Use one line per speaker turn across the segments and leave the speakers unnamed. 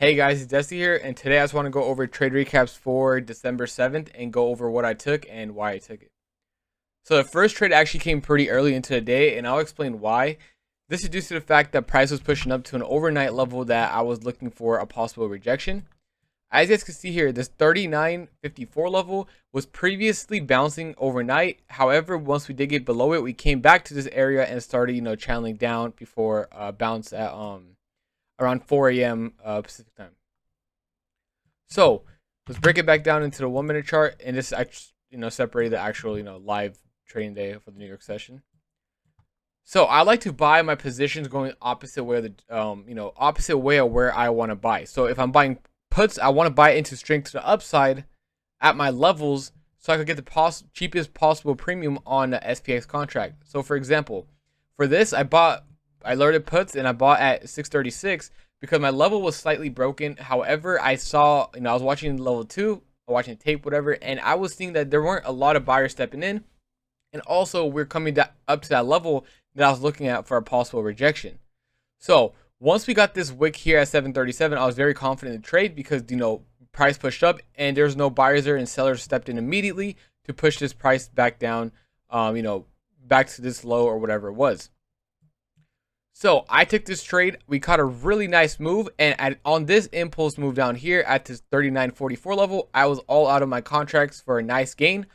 Hey guys, it's Desi here, and today I just want to go over trade recaps for December 7th and go over what I took and why I took it. So the first trade actually came pretty early into the day, and I'll explain why. This is due to the fact that price was pushing up to an overnight level that I was looking for a possible rejection. As you guys can see here, this 39.54 level was previously bouncing overnight. However, once we did get below it, we came back to this area and started, channeling down before bounce at around 4 a.m. Pacific time. So let's break it back down into the 1 minute chart, and this separated the actual live trading day for the New York session. So I like to buy my positions going opposite way of the opposite way of where I want to buy. So if I'm buying puts, I want to buy into strength to the upside at my levels, so I could get the cheapest possible premium on the SPX contract. So for example, for this I loaded puts and I bought at 636 because my level was slightly broken. However, I saw, I was watching level 2, watching tape, whatever, and I was seeing that there weren't a lot of buyers stepping in. And also, we're coming up to that level that I was looking at for a possible rejection. So once we got this wick here at 737, I was very confident in the trade because, price pushed up and there's no buyers there and sellers stepped in immediately to push this price back down, back to this low or whatever it was. So I took this trade. We caught a really nice move, and on this impulse move down here at this 39.44 level, I was all out of my contracts for a nice gain.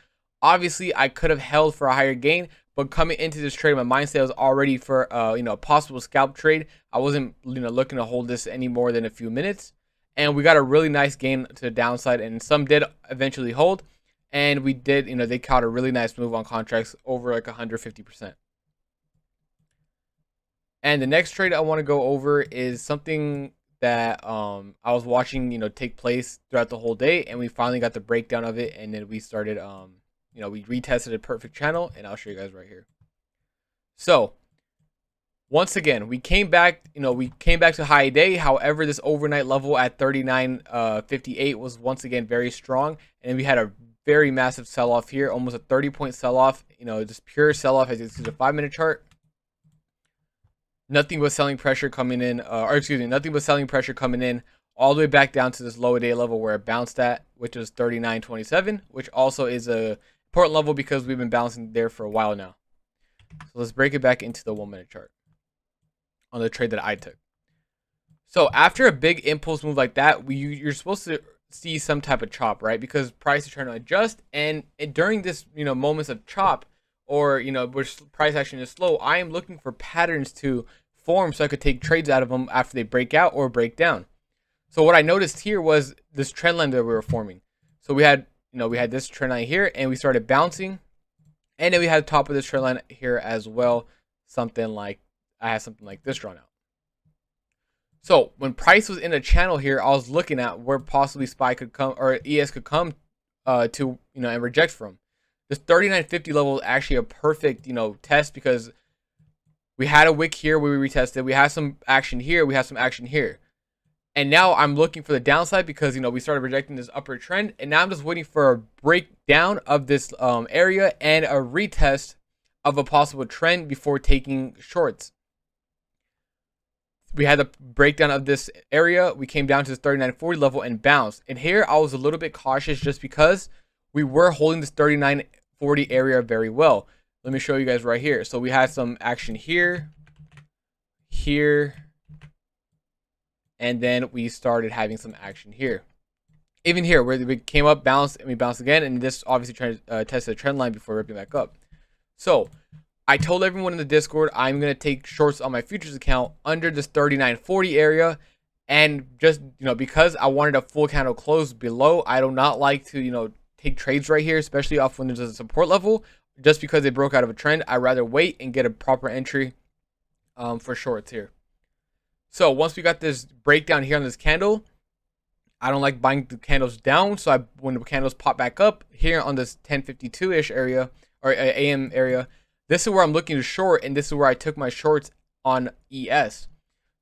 Obviously, I could have held for a higher gain, but coming into this trade, my mindset was already for a possible scalp trade. I wasn't looking to hold this any more than a few minutes, and we got a really nice gain to the downside, and some did eventually hold, and we did they caught a really nice move on contracts over like 150%. And the next trade I want to go over is something that I was watching, take place throughout the whole day, and we finally got the breakdown of it, and then we started, we retested a perfect channel, and I'll show you guys right here. So once again, we came back, to high day. However, this overnight level at 39.58 was once again very strong, and we had a very massive sell-off here, almost a 30-point sell-off, just pure sell-off as you see the 5-minute chart. Nothing but selling pressure coming in, nothing but selling pressure coming in all the way back down to this lower day level where it bounced at, which was 39.27, which also is a important level because we've been bouncing there for a while now. So let's break it back into the 1-minute chart on the trade that I took. So after a big impulse move like that, you're supposed to see some type of chop, right? Because price is trying to adjust, and during this moments of chop, or where price action is slow, I am looking for patterns to form so I could take trades out of them after they break out or break down. So what I noticed here was this trend line that we were forming. So we had this trend line here, and we started bouncing, and then we had the top of this trend line here as well. I had something like this drawn out. So when price was in a channel here, I was looking at where possibly SPY could come, or ES could come to and reject from. This 39.50 level is actually a perfect, test because we had a wick here where we retested. We had some action here. We had some action here. And now I'm looking for the downside because, we started rejecting this upward trend. And now I'm just waiting for a breakdown of this area and a retest of a possible trend before taking shorts. We had the breakdown of this area. We came down to this 39.40 level and bounced. And here I was a little bit cautious just because we were holding this 39.40 area very well. Let me show you guys right here. So we had some action here, and then we started having some action here. Even here, where we came up, bounced, and we bounced again, and this obviously trying to test the trend line before ripping back up. So I told everyone in the Discord I'm going to take shorts on my futures account under this 39.40 area. And just, because I wanted a full candle close below, I do not like to, take trades right here, especially off when there's a support level. Just because they broke out of a trend, I'd rather wait and get a proper entry for shorts here. So once we got this breakdown here on this candle, I don't like buying the candles down. So when the candles pop back up here on this 10:52-ish area or AM area, this is where I'm looking to short, and this is where I took my shorts on ES.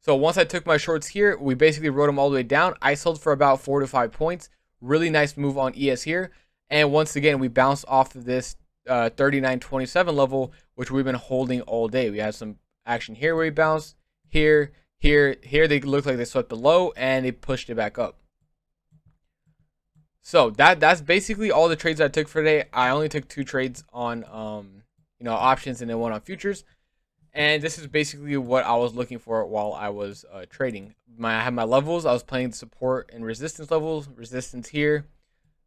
So once I took my shorts here, we basically rode them all the way down. I sold for about 4 to 5 points. Really nice move on ES here. And once again, we bounced off of this 39.27 level, which we've been holding all day. We had some action here where we bounced, here, Here they look like they swept the low and they pushed it back up. So that's basically all the trades I took for today. I only took 2 trades on options and then one on futures. And this is basically what I was looking for while I was trading. I had my levels. I was playing support and resistance levels. Resistance here,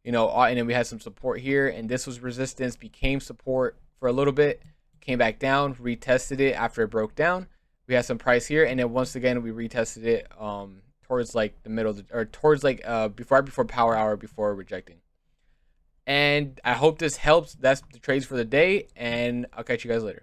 and then we had some support here. And this was resistance, became support for a little bit, came back down, retested it after it broke down. We had some price here, and then once again we retested it towards like the middle, or towards like before power hour, before rejecting. And I hope this helps. That's the trades for the day, and I'll catch you guys later.